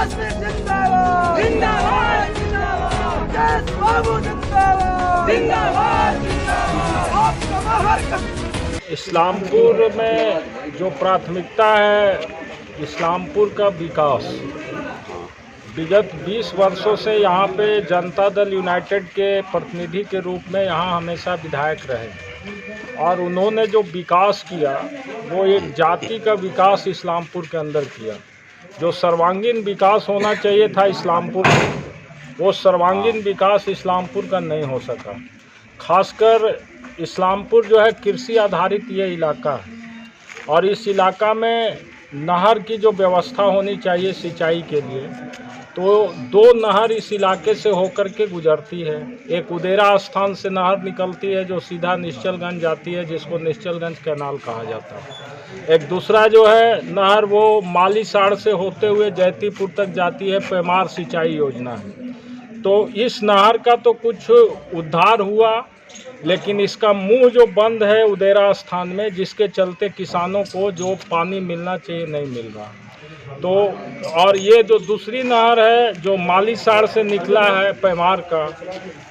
तेजस्वी जिंदाबाद जिंदाबाद जिंदाबाद, मुकेश बाबू जिंदाबाद जिंदाबाद जिंदाबाद, आपका बाहर इस्लामपुर में जो प्राथमिकता है, इस्लामपुर का विकास। विगत 20 वर्षों से यहाँ पे जनता दल यूनाइटेड के प्रतिनिधि के रूप में यहाँ हमेशा विधायक रहे और उन्होंने जो विकास किया वो एक जाति का विकास इस्लामपुर के अंदर किया। जो सर्वांगीण विकास होना चाहिए था इस्लामपुर में, वो सर्वांगीण विकास इस्लामपुर का नहीं हो सका। खासकर इस्लामपुर जो है कृषि आधारित ये इलाका है और इस इलाका में नहर की जो व्यवस्था होनी चाहिए सिंचाई के लिए, तो 2 नहर इस इलाके से होकर के गुजरती है। एक उदेरा स्थान से नहर निकलती है जो सीधा निश्चलगंज जाती है, जिसको निश्चलगंज कैनाल कहा जाता है। एक दूसरा जो है नहर वो मालीसाड़ से होते हुए जैतीपुर तक जाती है, पैमार सिंचाई योजना है। तो इस नहर का तो कुछ उद्धार हुआ, लेकिन इसका मुंह जो बंद है उदेरा स्थान में, जिसके चलते किसानों को जो पानी मिलना चाहिए नहीं मिल रहा। तो और ये जो दूसरी नहर है जो मालीसाड़ से निकला है पैमार का,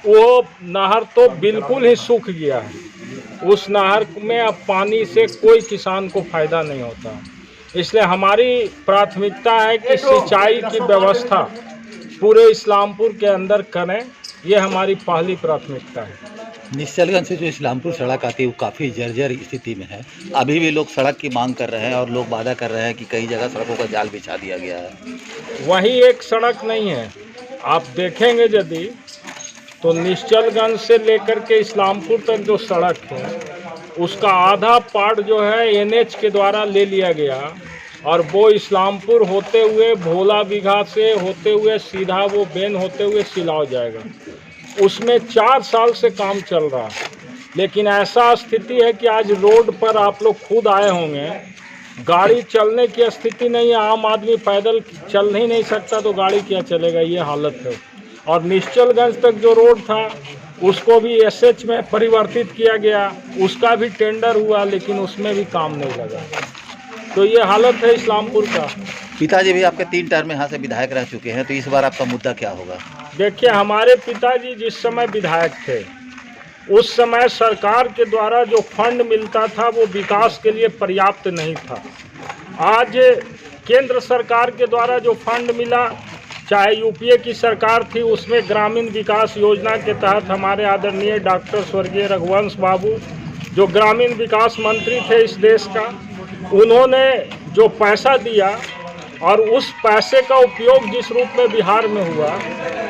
वो नहर तो बिल्कुल ही सूख गया है। उस नहर में अब पानी से कोई किसान को फ़ायदा नहीं होता। इसलिए हमारी प्राथमिकता है कि सिंचाई की व्यवस्था पूरे इस्लामपुर के अंदर करें, ये हमारी पहली प्राथमिकता है। निश्चलगंज से जो इस्लामपुर सड़क आती है वो काफ़ी जर्जर स्थिति में है। अभी भी लोग सड़क की मांग कर रहे हैं और लोग वादा कर रहे हैं कि कई जगह सड़कों का जाल बिछा दिया गया है। वही एक सड़क नहीं है, आप देखेंगे यदि तो निश्चलगंज से लेकर के इस्लामपुर तक जो सड़क है उसका आधा पार्ट जो है NH के द्वारा ले लिया गया और वो इस्लामपुर होते हुए भोला बीघा से होते हुए सीधा वो बेन होते हुए सिलाव जाएगा। उसमें 4 साल से काम चल रहा है, लेकिन ऐसा स्थिति है कि आज रोड पर आप लोग खुद आए होंगे, गाड़ी चलने की स्थिति नहीं है। आम आदमी पैदल चल ही नहीं सकता तो गाड़ी क्या चलेगा, ये हालत है। और निश्चलगंज तक जो रोड था उसको भी SH में परिवर्तित किया गया, उसका भी टेंडर हुआ, लेकिन उसमें भी काम नहीं लगा। तो ये हालत है इस्लामपुर का। पिताजी भी आपके 3 टर्म यहाँ से विधायक रह चुके हैं, तो इस बार आपका मुद्दा क्या होगा? देखिए, हमारे पिताजी जिस समय विधायक थे उस समय सरकार के द्वारा जो फंड मिलता था वो विकास के लिए पर्याप्त नहीं था। आज केंद्र सरकार के द्वारा जो फंड मिला, चाहे UPA की सरकार थी, उसमें ग्रामीण विकास योजना के तहत हमारे आदरणीय डॉक्टर स्वर्गीय रघुवंश बाबू जो ग्रामीण विकास मंत्री थे इस देश का, उन्होंने जो पैसा दिया और उस पैसे का उपयोग जिस रूप में बिहार में हुआ,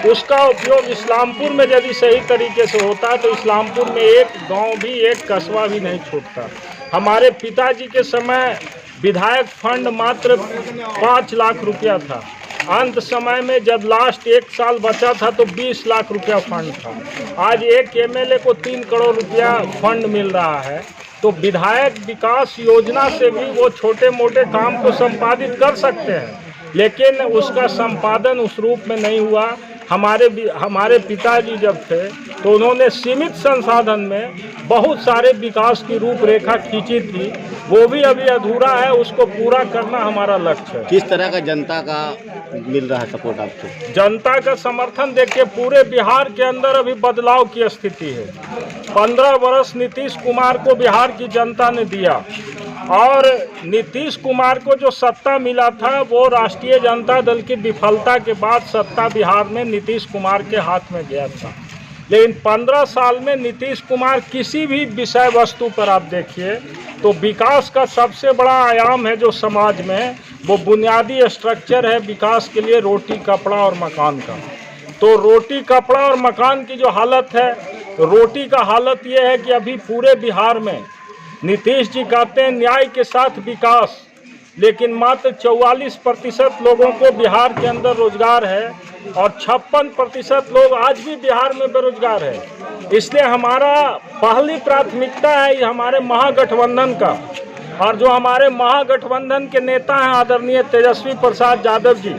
उसका उपयोग इस्लामपुर में यदि सही तरीके से होता तो इस्लामपुर में एक गांव भी, एक कस्बा भी नहीं छूटता। हमारे पिताजी के समय विधायक फंड मात्र 5 लाख रुपया था। अंत समय में जब लास्ट 1 साल बचा था तो 20 लाख रुपया फंड था। आज एक MLA को 3 करोड़ रुपया फंड मिल रहा है। तो विधायक विकास योजना से भी वो छोटे मोटे काम को संपादित कर सकते हैं, लेकिन उसका संपादन उस रूप में नहीं हुआ। हमारे पिताजी जब थे तो उन्होंने सीमित संसाधन में बहुत सारे विकास की रूपरेखा खींची थी, वो भी अभी अधूरा है, उसको पूरा करना हमारा लक्ष्य है। किस तरह का जनता का मिल रहा है सपोर्ट आपको? जनता का समर्थन देखिए, पूरे बिहार के अंदर अभी बदलाव की स्थिति है। 15 वर्ष नीतीश कुमार को बिहार की जनता ने दिया और नीतीश कुमार को जो सत्ता मिला था वो राष्ट्रीय जनता दल की विफलता के बाद सत्ता बिहार में नीतीश कुमार के हाथ में गया था। लेकिन 15 साल में नीतीश कुमार किसी भी विषय वस्तु पर आप देखिए तो विकास का सबसे बड़ा आयाम है जो समाज में, वो बुनियादी स्ट्रक्चर है विकास के लिए, रोटी कपड़ा और मकान का। तो रोटी कपड़ा और मकान की जो हालत है, रोटी का हालत ये है कि अभी पूरे बिहार में नीतीश जी कहते हैं न्याय के साथ विकास, लेकिन मात्र 44% लोगों को बिहार के अंदर रोजगार है और 56% लोग आज भी बिहार में बेरोजगार है। इसलिए हमारा पहली प्राथमिकता है हमारे महागठबंधन का, और जो हमारे महागठबंधन के नेता हैं आदरणीय तेजस्वी प्रसाद यादव जी,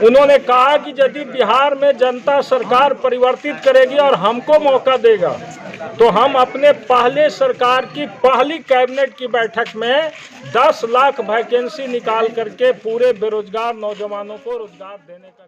उन्होंने कहा कि यदि बिहार में जनता सरकार परिवर्तित करेगी और हमको मौका देगा तो हम अपने पहले सरकार की पहली कैबिनेट की बैठक में 10 लाख वैकेंसी निकाल करके पूरे बेरोजगार नौजवानों को रोजगार देने का